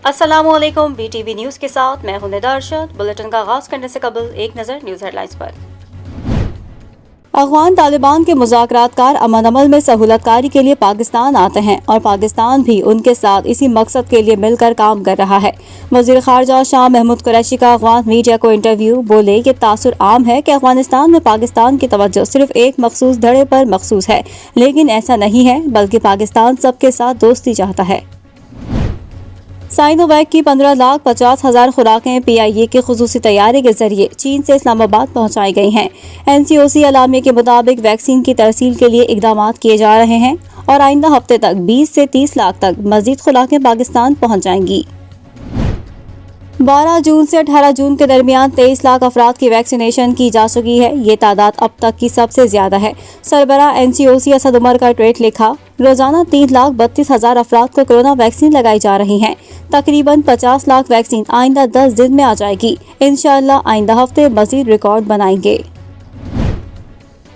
السلام علیکم، BTV news کے ساتھ میں ہوں ندا ارشد۔ بلیٹن کا آغاز کرنے سے قبل ایک نظر نیوز ہیڈ لائنز پر۔ افغان طالبان کے مذاکرات کار امن عمل میں سہولت کاری کے لیے پاکستان آتے ہیں اور پاکستان بھی ان کے ساتھ اسی مقصد کے لیے مل کر کام کر رہا ہے۔ وزیر خارجہ شاہ محمود قریشی کا افغان میڈیا کو انٹرویو۔ بولے کہ تاثر عام ہے کہ افغانستان میں پاکستان کی توجہ صرف ایک مخصوص دھڑے پر مخصوص ہے، لیکن ایسا نہیں ہے، بلکہ پاکستان سب کے ساتھ دوستی چاہتا ہے۔ سائنو ویک کی 15,50,000 خوراکیں PIA کے خصوصی طیارے کے ذریعے چین سے اسلام آباد پہنچائی گئی ہیں۔ NCOC اعلامیے کے مطابق ویکسین کی ترسیل کے لیے اقدامات کیے جا رہے ہیں اور آئندہ ہفتے تک 20 سے 30 لاکھ تک مزید خوراکیں پاکستان پہنچ جائیں گی۔ 12 جون سے 18 جون کے درمیان 23 لاکھ افراد کی ویکسینیشن کی جا چکی ہے۔ یہ تعداد اب تک کی سب سے زیادہ ہے۔ سربراہ NCOC اسد عمر کا ٹویٹ لکھا، روزانہ 3,32,000 افراد کو کورونا ویکسین لگائی جا رہی ہیں۔ تقریباً 50 لاکھ ویکسین آئندہ 10 دن میں آ جائے گی۔ انشاءاللہ آئندہ ہفتے مزید ریکارڈ بنائیں گے۔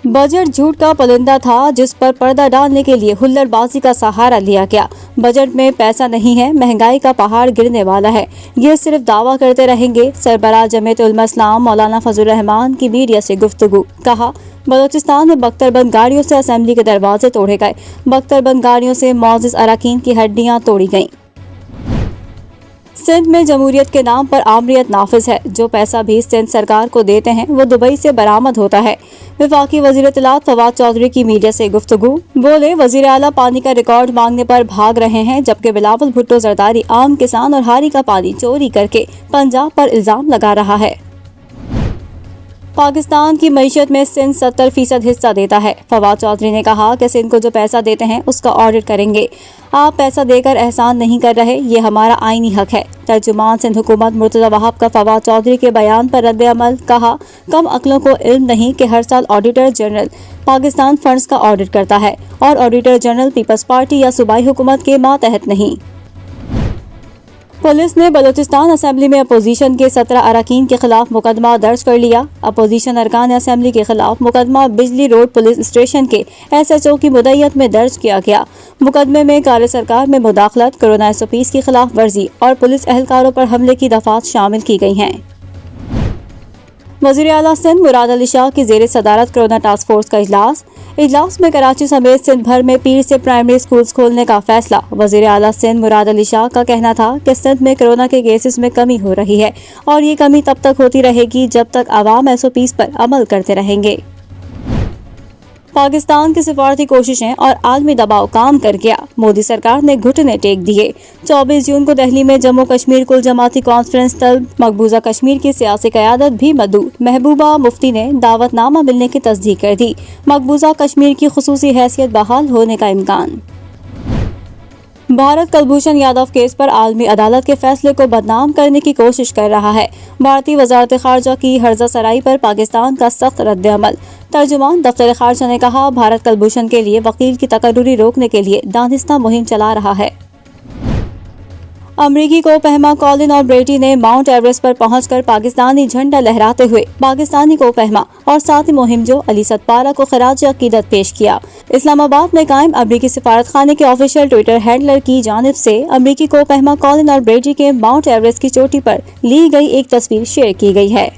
بجٹ جھوٹ کا پلندہ تھا جس پر پردہ ڈالنے کے لیے ہلڑ بازی کا سہارا لیا گیا۔ بجٹ میں پیسہ نہیں ہے، مہنگائی کا پہاڑ گرنے والا ہے، یہ صرف دعویٰ کرتے رہیں گے۔ سربراہ جمعیت علماء اسلام مولانا فضل الرحمان کی میڈیا سے گفتگو۔ کہا، بلوچستان میں بختر بند گاڑیوں سے اسمبلی کے دروازے توڑے گئے، بختر بند گاڑیوں سے معزز اراکین کی ہڈیاں توڑی گئیں۔ سندھ میں جمہوریت کے نام پر آمریت نافذ ہے، جو پیسہ بھی سندھ سرکار کو دیتے ہیں وہ دبئی سے برآمد ہوتا ہے۔ وفاقی وزیر اطلاعات فواد چودھری کی میڈیا سے گفتگو۔ بولے، وزیر اعلیٰ پانی کا ریکارڈ مانگنے پر بھاگ رہے ہیں، جبکہ بلاول بھٹو زرداری عام کسان اور ہاری کا پانی چوری کر کے پنجاب پر الزام لگا رہا ہے۔ پاکستان کی معیشت میں سندھ 70% حصہ دیتا ہے۔ فواد چودھری نے کہا کہ سندھ کو جو پیسہ دیتے ہیں اس کا آڈٹ کریں گے۔ آپ پیسہ دے کر احسان نہیں کر رہے، یہ ہمارا آئینی حق ہے۔ ترجمان سندھ حکومت مرتضی وہاب کا فواد چودھری کے بیان پر رد عمل۔ کہا، کم عقلوں کو علم نہیں کہ ہر سال آڈیٹر جنرل پاکستان فنڈز کا آڈٹ کرتا ہے اور آڈیٹر جنرل پیپلز پارٹی یا صوبائی حکومت کے ماتحت نہیں۔ پولیس نے بلوچستان اسمبلی میں اپوزیشن کے 17 اراکین کے خلاف مقدمہ درج کر لیا۔ اپوزیشن ارکان اسمبلی کے خلاف مقدمہ بجلی روڈ پولیس اسٹیشن کے SHO کی مدعیت میں درج کیا گیا۔ مقدمے میں کار سرکار میں مداخلت، کورونا SOPs کی خلاف ورزی اور پولیس اہلکاروں پر حملے کی دفعات شامل کی گئی ہیں۔ وزیر اعلیٰ سندھ مراد علی شاہ کی زیر صدارت کورونا ٹاسک فورس کا اجلاس میں کراچی سمیت سندھ بھر میں پیر سے پرائمری سکولز کھولنے کا فیصلہ۔ وزیر اعلیٰ سندھ مراد علی شاہ کا کہنا تھا کہ سندھ میں کورونا کے کیسز میں کمی ہو رہی ہے اور یہ کمی تب تک ہوتی رہے گی جب تک عوام SOPs پر عمل کرتے رہیں گے۔ پاکستان کی سفارتی کوششیں اور عالمی دباؤ کام کر گیا، مودی سرکار نے گھٹنے ٹیک دیے۔ 24 جون کو دہلی میں جموں کشمیر کل جماعتی کانفرنس طلب، مقبوضہ کشمیر کی سیاسی قیادت بھی مدعو۔ محبوبہ مفتی نے دعوت نامہ ملنے کی تصدیق کر دی، مقبوضہ کشمیر کی خصوصی حیثیت بحال ہونے کا امکان۔ بھارت کلبھوشن یادو کیس پر عالمی عدالت کے فیصلے کو بدنام کرنے کی کوشش کر رہا ہے۔ بھارتی وزارت خارجہ کی ہرزہ سرائی پر پاکستان کا سخت رد عمل۔ ترجمان دفتر خارجہ نے کہا، بھارت کلبھوشن کے لیے وکیل کی تقرری روکنے کے لیے دانستہ مہم چلا رہا ہے۔ امریکی کوہ پیما کولن اور بریٹی نے ماؤنٹ ایورسٹ پر پہنچ کر پاکستانی جھنڈا لہراتے ہوئے پاکستانی کوہ پیما اور ساتھی مہم جو علی ستپارہ کو خراج عقیدت پیش کیا۔ اسلام آباد میں قائم امریکی سفارت خانے کے آفیشیل ٹویٹر ہینڈلر کی جانب سے امریکی کوہ پیما کولن اور بریٹی کے ماؤنٹ ایورسٹ کی چوٹی پر لی گئی ایک تصویر شیئر کی گئی ہے۔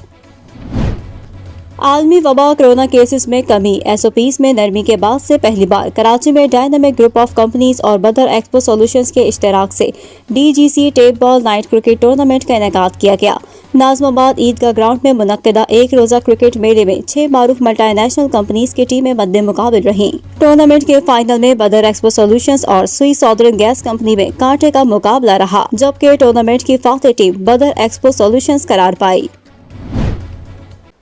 عالمی وبا کورونا کیسز میں کمی، SOPs میں نرمی کے بعد سے پہلی بار کراچی میں ڈائنامک گروپ آف کمپنیز اور بدر ایکسپو سولوشنز کے اشتراک سے DGC tape ball night cricket tournament کا انعقاد کیا گیا۔ ناظم آباد عیدگاہ گراؤنڈ میں منعقدہ ایک روزہ کرکٹ میلے میں 6 معروف ملٹی نیشنل کمپنیز کی ٹیمیں مد مقابل رہیں۔ ٹورنامنٹ کے فائنل میں بدر ایکسپو سولوشنز اور سوئی سادرن گیس کمپنی میں کانٹے کا مقابلہ رہا، جبکہ ٹورنامنٹ کی فاتح ٹیم بدر ایکسپو سولوشنز قرار پائی۔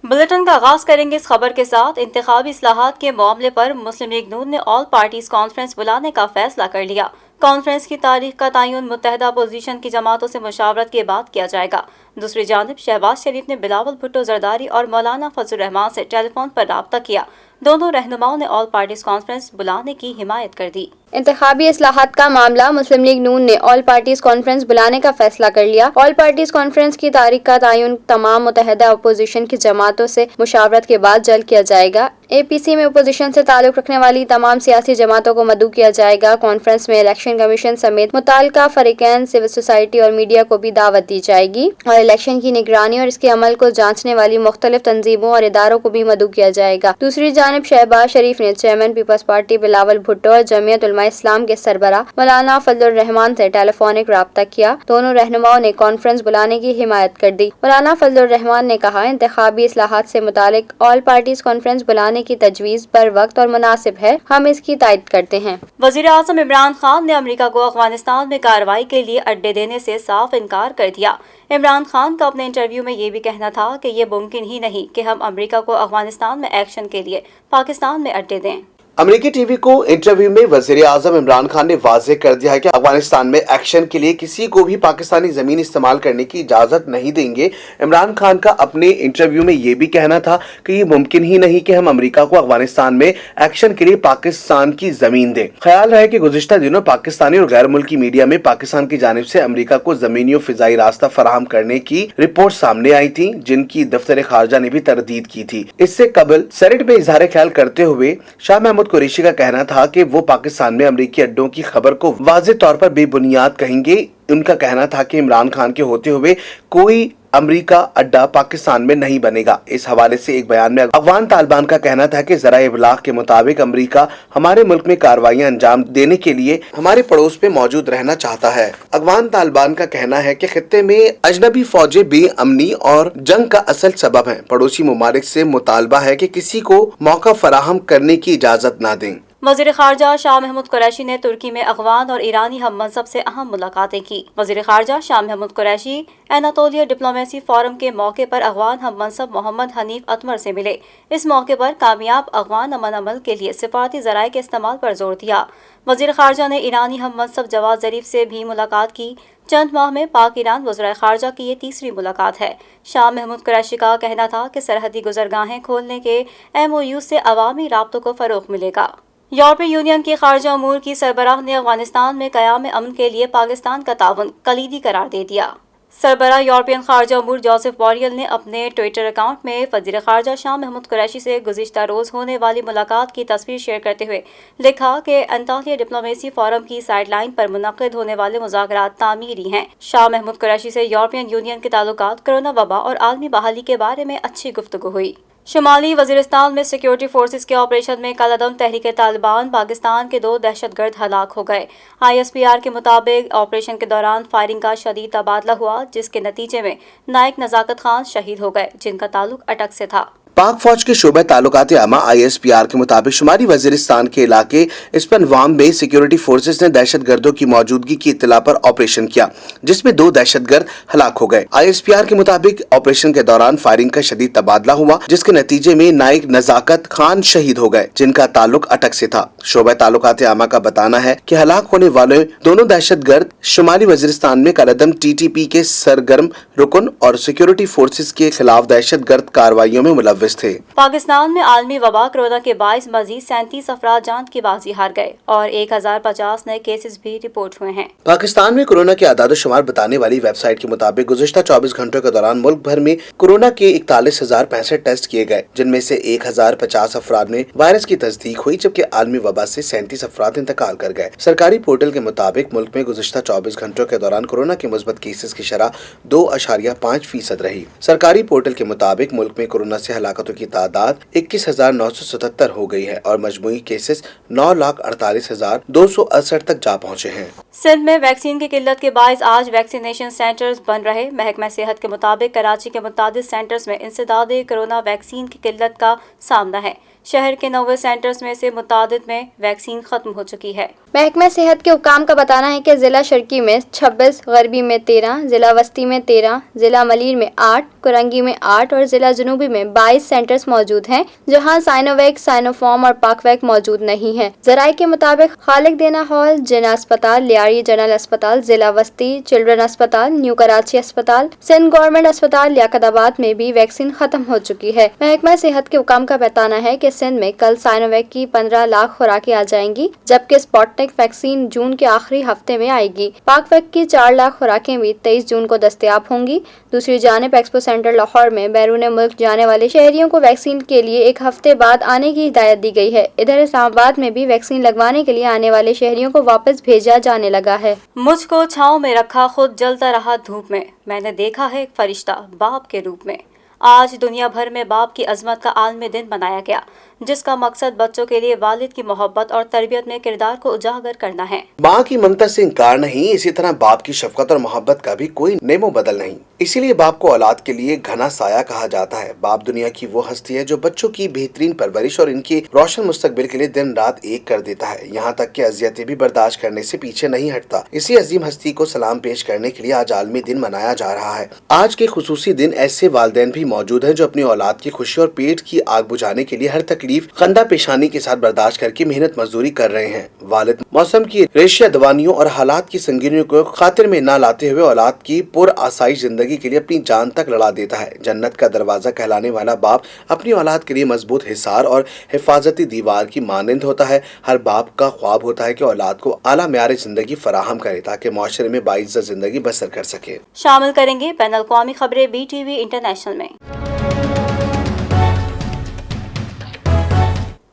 بلیٹن کا آغاز کریں گے اس خبر کے ساتھ۔ انتخابی اصلاحات کے معاملے پر مسلم لیگ نون نے آل پارٹیز کانفرنس بلانے کا فیصلہ کر لیا۔ کانفرنس کی تاریخ کا تعین متحدہ اپوزیشن کی جماعتوں سے مشاورت کے بعد کیا جائے گا۔ دوسری جانب شہباز شریف نے بلاول بھٹو زرداری اور مولانا فضل الرحمان سے ٹیلی فون پر رابطہ کیا۔ دونوں رہنماؤں نے آل پارٹیز کانفرنس بلانے کی حمایت کر دی۔ انتخابی اصلاحات کا معاملہ مسلم لیگ نون نے آل پارٹیز کانفرنس بلانے کا فیصلہ کر لیا۔ آل پارٹیز کانفرنس کی تاریخ کا تعین تمام متحدہ اپوزیشن کی جماعتوں سے مشاورت کے بعد جلد کیا جائے گا۔ APC میں اپوزیشن سے تعلق رکھنے والی تمام سیاسی جماعتوں کو مدعو کیا جائے گا۔ کانفرنس میں الیکشن الیکشن کمیشن سمیت متعلقہ فریقین، سول سوسائٹی اور میڈیا کو بھی دعوت دی جائے گی اور الیکشن کی نگرانی اور اس کے عمل کو جانچنے والی مختلف تنظیموں اور اداروں کو بھی مدعو کیا جائے گا۔ دوسری جانب شہباز شریف نے چیئرمین پیپلز پارٹی بلاول بھٹو اور جمعیت علماء اسلام کے سربراہ مولانا فضل الرحمان سے ٹیلی فونک رابطہ کیا۔ دونوں رہنماؤں نے کانفرنس بلانے کی حمایت کر دی۔ مولانا فضل الرحمان نے کہا، انتخابی اصلاحات سے متعلق آل پارٹیز کانفرنس بلانے کی تجویز بر وقت اور مناسب ہے، ہم اس کی تائید کرتے ہیں۔ وزیر اعظم عمران خان نے امریکہ کو افغانستان میں کارروائی کے لیے اڈے دینے سے صاف انکار کر دیا۔ عمران خان کا اپنے انٹرویو میں یہ بھی کہنا تھا کہ یہ ممکن ہی نہیں کہ ہم امریکہ کو افغانستان میں ایکشن کے لیے پاکستان میں اڈے دیں۔ امریکی ٹی وی کو انٹرویو میں وزیر اعظم عمران خان نے واضح کر دیا ہے کہ افغانستان میں ایکشن کے لیے کسی کو بھی پاکستانی زمین استعمال کرنے کی اجازت نہیں دیں گے۔ عمران خان کا اپنے انٹرویو میں یہ بھی کہنا تھا کہ یہ ممکن ہی نہیں کہ ہم امریکہ کو افغانستان میں ایکشن کے لیے پاکستان کی زمین دیں۔ خیال رہے کہ گزشتہ دنوں پاکستانی اور غیر ملکی میڈیا میں پاکستان کی جانب سے امریکہ کو زمینی و فضائی راستہ فراہم کرنے کی رپورٹ سامنے آئی تھی، جن کی دفتر خارجہ نے بھی تردید کی تھی۔ اس سے قبل سینیٹ میں اظہار خیال کرتے ہوئے شاہ محمود قریشی کا کہنا تھا کہ وہ پاکستان میں امریکی اڈوں کی خبر کو واضح طور پر بے بنیاد کہیں گے۔ ان کا کہنا تھا کہ عمران خان کے ہوتے ہوئے کوئی امریکہ اڈا پاکستان میں نہیں بنے گا۔ اس حوالے سے ایک بیان میں افغان طالبان کا کہنا تھا کہ ذرائع ابلاغ کے مطابق امریکہ ہمارے ملک میں کارروائیاں انجام دینے کے لیے ہمارے پڑوس میں موجود رہنا چاہتا ہے۔ افغان طالبان کا کہنا ہے کہ خطے میں اجنبی فوجیں بے امنی اور جنگ کا اصل سبب ہیں۔ پڑوسی ممالک سے مطالبہ ہے کہ کسی کو موقع فراہم کرنے کی اجازت نہ دیں۔ وزیر خارجہ شاہ محمود قریشی نے ترکی میں افغان اور ایرانی ہم منصب سے اہم ملاقاتیں کی۔ وزیر خارجہ Shah Mahmood Qureshi Anatolia diplomacy forum کے موقع پر افغان ہم منصب محمد حنیف اتمر سے ملے۔ اس موقع پر کامیاب افغان امن عمل کے لیے سفارتی ذرائع کے استعمال پر زور دیا۔ وزیر خارجہ نے ایرانی ہم منصب جواد ظریف سے بھی ملاقات کی۔ چند ماہ میں پاک ایران وزرائے خارجہ کی یہ تیسری ملاقات ہے۔ شاہ محمود قریشی کا کہنا تھا کہ سرحدی گزرگاہیں کھولنے کے MOU سے عوامی رابطوں کو فروغ ملے گا۔ یورپی یونین کی خارجہ امور کی سربراہ نے افغانستان میں قیام امن کے لیے پاکستان کا تعاون کلیدی قرار دے دیا۔ سربراہ یورپین خارجہ امور جوزف بوریل نے اپنے ٹویٹر اکاؤنٹ میں وزیر خارجہ شاہ محمود قریشی سے گزشتہ روز ہونے والی ملاقات کی تصویر شیئر کرتے ہوئے لکھا کہ انطالیہ ڈپلومیسی فورم کی سائیڈ لائن پر منعقد ہونے والے مذاکرات تعمیری ہیں۔ شاہ محمود قریشی سے یورپین یونین کے تعلقات، کرونا وبا اور عالمی بحالی کے بارے میں اچھی گفتگو ہوئی۔ شمالی وزیرستان میں سیکیورٹی فورسز کے آپریشن میں کالعدم تحریک طالبان پاکستان کے 2 دہشت گرد ہلاک ہو گئے۔ ISPR کے مطابق آپریشن کے دوران فائرنگ کا شدید تبادلہ ہوا، جس کے نتیجے میں نائک نزاکت خان شہید ہو گئے، جن کا تعلق اٹک سے تھا۔ پاک فوج کے شعبہ تعلقات عامہ ISPR کے مطابق شمالی وزیرستان کے علاقے اسپنوام میں سیکیورٹی فورسز نے دہشت گردوں کی موجودگی کی اطلاع پر آپریشن کیا، جس میں 2 دہشت گرد ہلاک ہو گئے۔ ISPR کے مطابق آپریشن کے دوران فائرنگ کا شدید تبادلہ ہوا، جس کے نتیجے میں نائک نزاکت خان شہید ہو گئے، جن کا تعلق اٹک سے تھا۔ شعبہ تعلقات عامہ کا بتانا ہے کہ ہلاک ہونے والے دونوں دہشت گرد شمالی وزیرستان میں کالعدم TTP کے سرگرم رکن اور سیکیورٹی فورسز کے خلاف دہشت گرد کارروائیوں میں ملوث تھے۔ پاکستان میں عالمی وبا کرونا کے باعث مزید 37 افراد جان کی بازی ہار گئے اور 1050 نئے کیسز بھی رپورٹ ہوئے ہیں۔ پاکستان میں کورونا کے اعداد و شمار بتانے والی ویب سائٹ کے مطابق گزشتہ 24 گھنٹوں کے دوران ملک بھر میں کورونا کے 41,065 ٹیسٹ کیے گئے، جن میں سے 1050 افراد میں وائرس کی تصدیق ہوئی، جبکہ عالمی وبا سے 37 افراد انتقال کر گئے۔ سرکاری پورٹل کے مطابق ملک میں گزشتہ 24 گھنٹوں کے دوران کورونا کے مثبت کیسز کی شرح 2.5% رہی۔ سرکاری پورٹل کے مطابق ملک میں کورونا سے ہلاکتوں کی تعداد 21,977 ہو گئی ہے اور مجموعی کیسز 9,48,268 تک جا پہنچے ہیں۔ سندھ میں ویکسین کی قلت کے باعث آج ویکسینیشن سینٹرز بند رہے۔ محکمہ صحت کے مطابق کراچی کے متعدد سینٹرز میں انسداد کرونا ویکسین کی قلت کا سامنا ہے۔ شہر کے 90 سینٹرز میں سے متعدد میں ویکسین ختم ہو چکی ہے۔ محکمہ صحت کے حکام کا بتانا ہے کہ ضلع شرقی میں 26، غربی میں 13، ضلع وسطی میں 13، ضلع ملیر میں 8، کرنگی میں 8 اور ضلع جنوبی میں 22 سینٹرز موجود ہیں، جہاں سائنوویک، سائنوفارم اور پاکویک موجود نہیں ہیں۔ ذرائع کے مطابق خالق دینا ہال، جنا اسپتال، لیاری جنرل اسپتال، ضلع وسطی، چلڈرن اسپتال، نیو کراچی اسپتال، سندھ گورنمنٹ اسپتال، لیاقت آباد میں بھی ویکسین ختم ہو چکی ہے۔ محکمہ صحت کے حکام کا بتانا ہے کہ سندھ میں کل سائنوویک کی 15 لاکھ خوراکیں آ جائیں گی، جبکہ اسپوٹنک ویکسین جون کے آخری ہفتے میں آئے گی۔ پاک ویک کی 4 لاکھ خوراکیں بھی 23 جون کو دستیاب ہوں گی۔ دوسری جانب ایکسپو سینٹر لاہور میں بیرون ملک جانے والے شہریوں کو ویکسین کے لیے 1 ہفتے بعد آنے کی ہدایت دی گئی ہے۔ ادھر اسلام آباد میں بھی ویکسین لگوانے کے لیے آنے والے شہریوں کو واپس بھیجا جانے لگا ہے۔ مجھ کو چھاؤں میں رکھا، خود جلتا رہا دھوپ میں نے دیکھا ہے ایک فرشتہ باپ کے روپ میں۔ آج دنیا بھر میں باپ کی عظمت کا عالمی دن منایا گیا، جس کا مقصد بچوں کے لیے والد کی محبت اور تربیت میں کردار کو اجاگر کرنا ہے۔ ماں کی ممتا سے انکار نہیں، اسی طرح باپ کی شفقت اور محبت کا بھی کوئی نیم و بدل نہیں۔ اسی لیے باپ کو اولاد کے لیے گھنا سایہ کہا جاتا ہے۔ باپ دنیا کی وہ ہستی ہے جو بچوں کی بہترین پرورش اور ان کے روشن مستقبل کے لیے دن رات ایک کر دیتا ہے، یہاں تک کہ اذیتیں بھی برداشت کرنے سے پیچھے نہیں ہٹتا۔ اسی عظیم ہستی کو سلام پیش کرنے کے لیے آج عالمی دن منایا جا رہا ہے۔ آج کے خصوصی دن ایسے والدین بھی موجود ہیں جو اپنی اولاد کی خوشی اور پیٹ کی آگ بجھانے کے لیے ہر تکلیف خندہ پیشانی کے ساتھ برداشت کر کے محنت مزدوری کر رہے ہیں۔ والد موسم کی ریشیا دوانیوں اور حالات کی سنگینیوں کو خاطر میں نہ لاتے ہوئے اولاد کی پر آسائش زندگی کے لیے اپنی جان تک لڑا دیتا ہے۔ جنت کا دروازہ کہلانے والا باپ اپنی اولاد کے لیے مضبوط حصار اور حفاظتی دیوار کی مانند ہوتا ہے۔ ہر باپ کا خواب ہوتا ہے کہ اولاد کو اعلیٰ معیار زندگی فراہم کرے تاکہ معاشرے میں باعزت زندگی بسر کر سکے۔ شامل کریں گے بین الاقوامی خبریں BTV انٹرنیشنل میں۔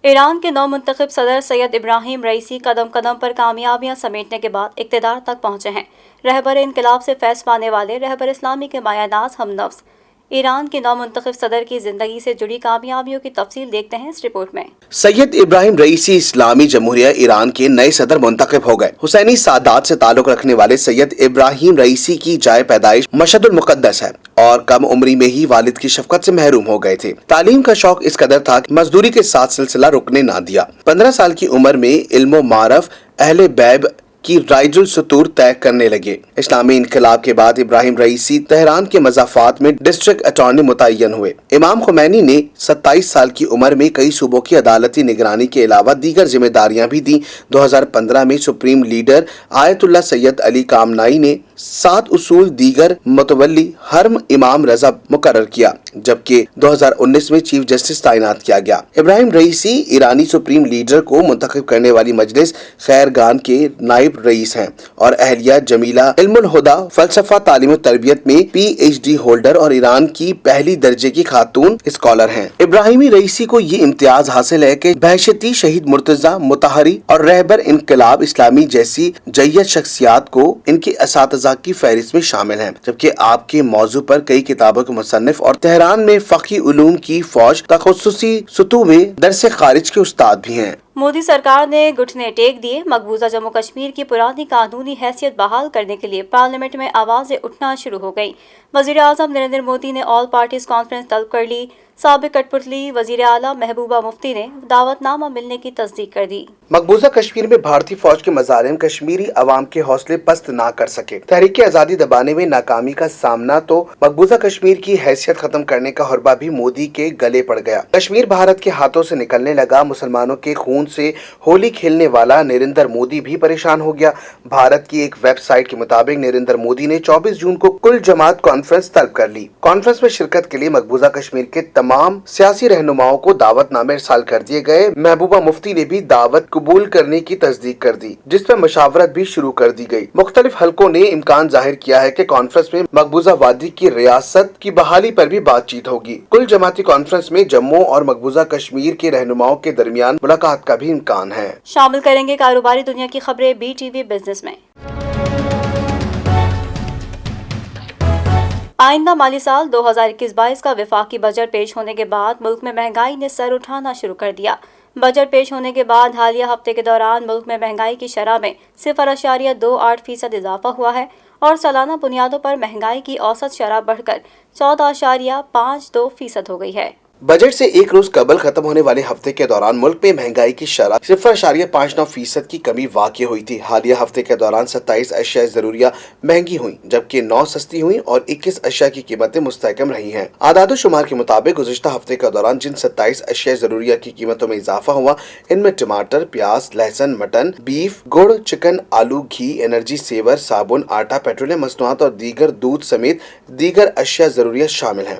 ایران کے نو منتخب صدر سید ابراہیم رئیسی قدم قدم پر کامیابیاں سمیٹنے کے بعد اقتدار تک پہنچے ہیں۔ رہبر انقلاب سے فیض پانے والے رہبر اسلامی کے مایہ ناز ہم نفس ایران کے نو منتخب صدر کی زندگی سے جڑی کامیابیوں کی تفصیل دیکھتے ہیں اس رپورٹ میں۔ سید ابراہیم رئیسی اسلامی جمہوریہ ایران کے نئے صدر منتخب ہو گئے۔ حسینی سادات سے تعلق رکھنے والے سید ابراہیم رئیسی کی جائے پیدائش مشہد المقدس ہے اور کم عمری میں ہی والد کی شفقت سے محروم ہو گئے تھے۔ تعلیم کا شوق اس قدر تھا کہ مزدوری کے ساتھ سلسلہ رکنے نہ دیا۔ 15 سال کی عمر میں علم و معرف اہل بیب کی رائج السطور طے کرنے لگے۔ اسلامی انقلاب کے بعد ابراہیم رئیسی تہران کے مضافات میں ڈسٹرکٹ اٹارنی متعین ہوئے۔ امام خمینی نے 27 سال کی عمر میں کئی صوبوں کی عدالتی نگرانی کے علاوہ دیگر ذمہ داریاں بھی دیں۔ 2015 میں سپریم لیڈر آیت اللہ سید علی کامنائی نے 7 اصول دیگر متولی حرم امام رضا مقرر کیا، جبکہ 2019 میں چیف جسٹس تعینات کیا گیا۔ ابراہیم رئیسی ایرانی سپریم لیڈر کو منتخب کرنے والی مجلس خیرگان کے نائب رئیس ہیں اور اہلیہ جمیلہ علم الہدا فلسفہ تعلیم و تربیت میں PhD ہولڈر اور ایران کی پہلی درجے کی خاتون اسکالر ہیں۔ ابراہیمی رئیسی کو یہ امتیاز حاصل ہے کہ بہشتی شہید مرتضی مطہری اور رہبر انقلاب اسلامی جیسی جیت شخصیات کو ان کے اساتذہ کی فہرست میں شامل ہیں، جبکہ آپ کے موضوع پر کئی کتابوں کے مصنف اور تہران میں فقہی علوم کی فوج تخصصی سطح میں درس خارج کے استاد بھی ہیں۔ مودی سرکار نے گھٹنے ٹیک دیے۔ مقبوضہ جموں کشمیر کی پرانی قانونی حیثیت بحال کرنے کے لیے پارلیمنٹ میں آوازیں اٹھنا شروع ہو گئیں۔ وزیر اعظم نریندر مودی نے آل پارٹیز کانفرنس طلب کر لی۔ سابق کٹ پتلی وزیر اعلیٰ محبوبہ مفتی نے دعوت نامہ ملنے کی تصدیق کر دی۔ مقبوضہ کشمیر میں بھارتی فوج کے مظالم کشمیری عوام کے حوصلے پست نہ کر سکے۔ تحریک آزادی دبانے میں ناکامی کا سامنا تو مقبوضہ کشمیر کی حیثیت ختم کرنے کا حربہ بھی مودی کے گلے پڑ گیا۔ کشمیر بھارت کے ہاتھوں سے نکلنے لگا۔ مسلمانوں کے خون سے ہولی کھیلنے والا نریندر مودی بھی پریشان ہو گیا۔ بھارت کی ایک ویب سائٹ کے مطابق نریندر مودی نے 24 جون کو کل جماعت کانفرنس طلب کر لی۔ کانفرنس میں شرکت کے لیے مقبوضہ کشمیر کے تمام سیاسی رہنماؤں کو دعوت نامے ارسال کر دیے گئے۔ محبوبہ مفتی نے بھی دعوت قبول کرنے کی تصدیق کر دی، جس پر مشاورت بھی شروع کر دی گئی۔ مختلف حلقوں نے امکان ظاہر کیا ہے کہ کانفرنس میں مقبوضہ وادی کی ریاست کی بحالی پر بھی بات چیت ہوگی۔ کل جماعتی کانفرنس میں جموں اور مقبوضہ کشمیر کے رہنماؤں کے درمیان ملاقات کا بھی امکان ہے۔ شامل کریں گے کاروباری دنیا کی خبریں BTV بزنس میں۔ آئندہ مالی سال 2021-22 کا وفاقی بجٹ پیش ہونے کے بعد ملک میں مہنگائی نے سر اٹھانا شروع کر دیا۔ بجٹ پیش ہونے کے بعد حالیہ ہفتے کے دوران ملک میں مہنگائی کی شرح میں 0.28% اضافہ ہوا ہے اور سالانہ بنیادوں پر مہنگائی کی اوسط شرح بڑھ کر 14.52% ہو گئی ہے۔ بجٹ سے ایک روز قبل ختم ہونے والے ہفتے کے دوران ملک میں مہنگائی کی شرح 0.59% کی کمی واقع ہوئی تھی۔ حالیہ ہفتے کے دوران 27 اشیاء ضروریہ مہنگی ہوئیں، جبکہ 9 سستی ہوئیں اور 21 اشیاء کی قیمتیں مستحکم رہی ہیں۔ اعداد و شمار کے مطابق گزشتہ ہفتے کے دوران جن 27 اشیاء ضروریہ کی قیمتوں میں اضافہ ہوا، ان میں ٹماٹر، پیاز، لہسن، مٹن، بیف، گڑ، چکن، آلو، گھی، انرجی سیور، صابن، آٹا، پیٹرولیم مصنوعات اور دیگر دودھ سمیت دیگر اشیاء ضروریہ شامل ہیں۔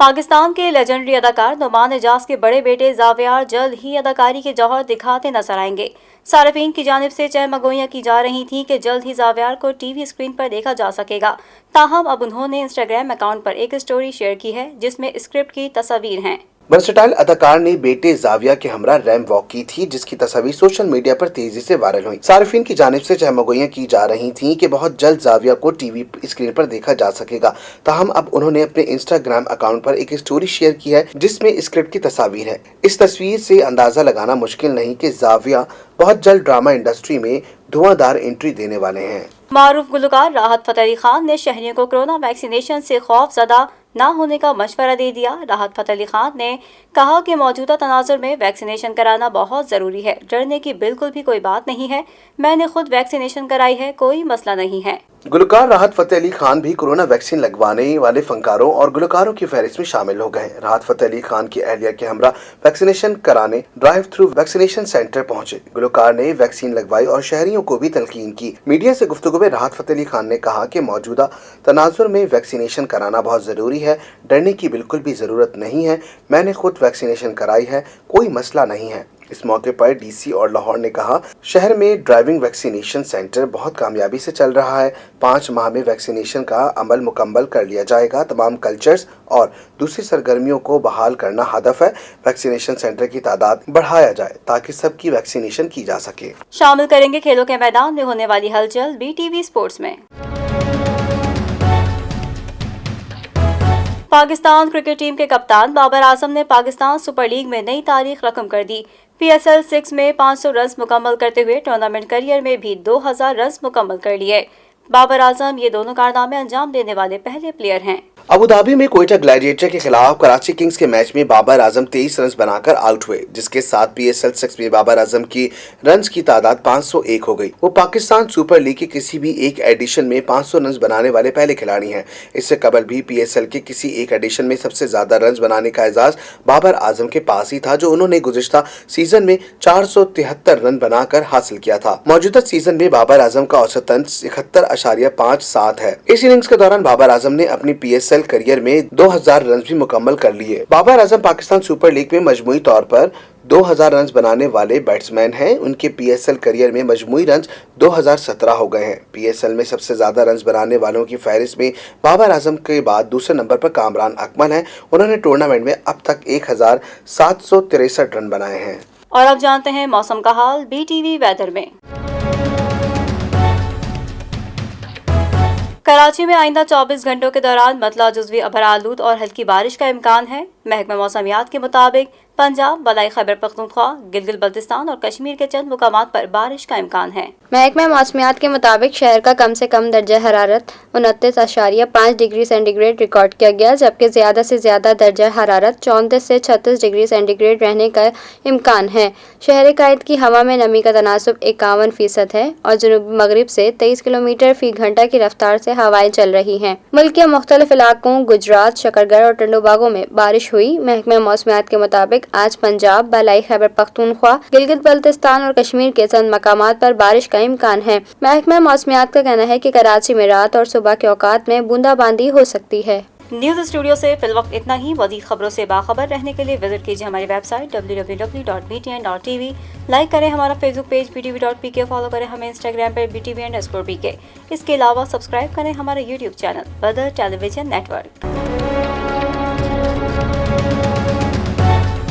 پاکستان کے لیجنڈری اداکار نعمان اعجاز کے بڑے بیٹے زاویار جلد ہی اداکاری کے جوہر دکھاتے نظر آئیں گے۔ صارفین کی جانب سے چہمگوئیاں کی جا رہی تھیں کہ جلد ہی زاویار کو ٹی وی اسکرین پر دیکھا جا سکے گا، تاہم اب انہوں نے انسٹاگرام اکاؤنٹ پر ایک اسٹوری شیئر کی ہے جس میں اسکرپٹ کی تصاویر ہیں۔ ورسٹائل اداکار نے بیٹے زاویہ کے ہمراہ ریمپ واک کی تھی، جس کی تصاویر سوشل میڈیا پر تیزی سے وائرل ہوئی۔ صارفین کی جانب سے چہمگوئیاں کی جا رہی تھیں کہ بہت جلد زاویہ کو ٹی وی اسکرین پر دیکھا جا سکے گا، تاہم اب انہوں نے اپنے انسٹاگرام اکاؤنٹ پر ایک اسٹوری شیئر کی ہے جس میں اسکرپٹ کی تصاویر ہے۔ اس تصویر سے اندازہ لگانا مشکل نہیں کہ زاویہ بہت جلد ڈرامہ انڈسٹری میں دھواں دار انٹری دینے والے ہیں۔ معروف گلوکار راحت فتح علی خان نے شہریوں کو کورونا ویکسینیشن سے خوف زدہ نہ ہونے کا مشورہ دے دیا۔ راحت فتح علی خان نے کہا کہ موجودہ تناظر میں ویکسینیشن کرانا بہت ضروری ہے، ڈرنے کی بالکل بھی کوئی بات نہیں ہے، میں نے خود ویکسینیشن کرائی ہے، کوئی مسئلہ نہیں ہے۔ گلوکار راحت فتح علی خان بھی کورونا ویکسین لگوانے والے فنکاروں اور گلوکاروں کی فہرست میں شامل ہو گئے ہیں۔ راحت فتح علی خان کی اہلیہ کے ہمراہ ویکسینیشن کرانے ڈرائیو تھرو ویکسینیشن سینٹر پہنچے۔ گلوکار نے ویکسین لگوائی اور شہریوں کو بھی تلقین کی۔ میڈیا سے گفتگو میں راحت فتح علی خان نے کہا کہ موجودہ تناظر میں ویکسینیشن کرانا بہت ضروری ہے، ڈرنے کی بالکل بھی ضرورت نہیں ہے، میں نے خود ویکسینیشن کرائی ہے، کوئی مسئلہ نہیں ہے۔ اس موقع پر ڈی سی اور لاہور نے کہا شہر میں ڈرائیونگ ویکسینیشن سینٹر بہت کامیابی سے چل رہا ہے، 5 ماہ میں ویکسینیشن کا عمل مکمل کر لیا جائے گا، تمام کلچرز اور دوسری سرگرمیوں کو بحال کرنا ہدف ہے، ویکسینیشن سینٹر کی تعداد بڑھایا جائے تاکہ سب کی ویکسینیشن کی جا سکے۔ شامل کریں گے کھیلوں کے میدان میں ہونے والی ہلچل بی ٹی وی اسپورٹس میں۔ پاکستان کرکٹ ٹیم کے کپتان بابر اعظم نے پاکستان سپر لیگ میں نئی تاریخ رقم کر دی۔ پی ایس ایل 6 میں 500 رنز مکمل کرتے ہوئے ٹورنامنٹ کیریئر میں بھی 2000 رنز مکمل کر لیے۔ بابر اعظم یہ دونوں کارنامے انجام دینے والے پہلے پلیئر ہیں۔ ابوظہبی میں کوئٹہ گلیڈیٹر کے خلاف کراچی کنگز کے میچ میں بابر اعظم 23 رنز بنا کر آؤٹ ہوئے، جس کے ساتھ پی ایس ایل 6 میں بابر اعظم کی رنز کی تعداد 501 ہو گئی۔ وہ پاکستان سپر لیگ کے کسی بھی ایک ایڈیشن میں 500 رنز بنانے والے پہلے کھلاڑی ہیں۔ اس سے قبل بھی پی ایس ایل کے کسی ایک ایڈیشن میں سب سے زیادہ رنز بنانے کا اعزاز بابر اعظم کے پاس ہی تھا، جو انہوں نے گزشتہ سیزن میں 473 رن بنا کر حاصل کیا تھا۔ موجودہ سیزن میں بابر اعظم کا اوسطاً 71.57 ہے۔ اس اننگز کے دوران بابر اعظم نے اپنی پی ایس ایل کیریئر میں 2000 رنز بھی مکمل کر لیے۔ بابر اعظم پاکستان سپر لیگ میں مجموعی طور پر 2000 رنز بنانے والے بیٹسمین ہیں۔ ان کے پی ایس ایل کیریئر میں مجموعی رنز 2017 ہو گئے ہیں۔ پی ایس ایل میں سب سے زیادہ رنز بنانے والوں کی فہرست میں بابر اعظم کے بعد دوسرے نمبر پر کامران اکمل ہیں۔ انہوں نے ٹورنامنٹ میں اب تک 1763 رن بنائے ہیں۔ اور اب جانتے ہیں موسم کا حال بی ٹی وی ویدر میں۔ کراچی میں آئندہ 24 گھنٹوں کے دوران مطلع جزوی ابرآلود اور ہلکی بارش کا امکان ہے۔ محکمہ موسمیات کے مطابق پنجاب، بالائی خیبر پختونخوا، گلگت بلتستان اور کشمیر کے چند مقامات پر بارش کا امکان ہے۔ محکمہ موسمیات کے مطابق شہر کا کم سے کم درجہ حرارت 29.5 ڈگری سینٹی گریڈ ریکارڈ کیا گیا، جبکہ زیادہ سے زیادہ درجہ حرارت 34 سے 36 ڈگری سینٹی گریڈ رہنے کا امکان ہے۔ شہر قائد کی ہوا میں نمی کا تناسب 51% ہے اور جنوب مغرب سے 23 کلومیٹر فی گھنٹہ کی رفتار سے ہوائیں چل رہی ہیں۔ ملک کے مختلف علاقوں گجرات، شکرگڑھ اور ٹنڈو باغوں میں بارش ہوئی۔ محکمہ موسمیات کے مطابق آج پنجاب، بالائی خیبر پختونخوا، گلگت بلتستان اور کشمیر کے چند مقامات پر بارش کا امکان ہے۔ محکمہ موسمیات کا کہنا ہے کہ کراچی میں رات اور صبح کے اوقات میں بوندا باندی ہو سکتی ہے۔ نیوز اسٹوڈیو سے فی الوقت اتنا ہی۔ مزید خبروں سے باخبر رہنے کے لیے وزٹ کیجیے ہماری ویب سائٹ www.btn.tv۔ لائک کریں ہمارا فیس بک پیج btv.pk، فالو کریں ہمیں انسٹاگرام پر btv_pk۔ اس کے علاوہ سبسکرائب کریں ہمارا یوٹیوب چینل بدر ٹیلی ویژن نیٹ ورک۔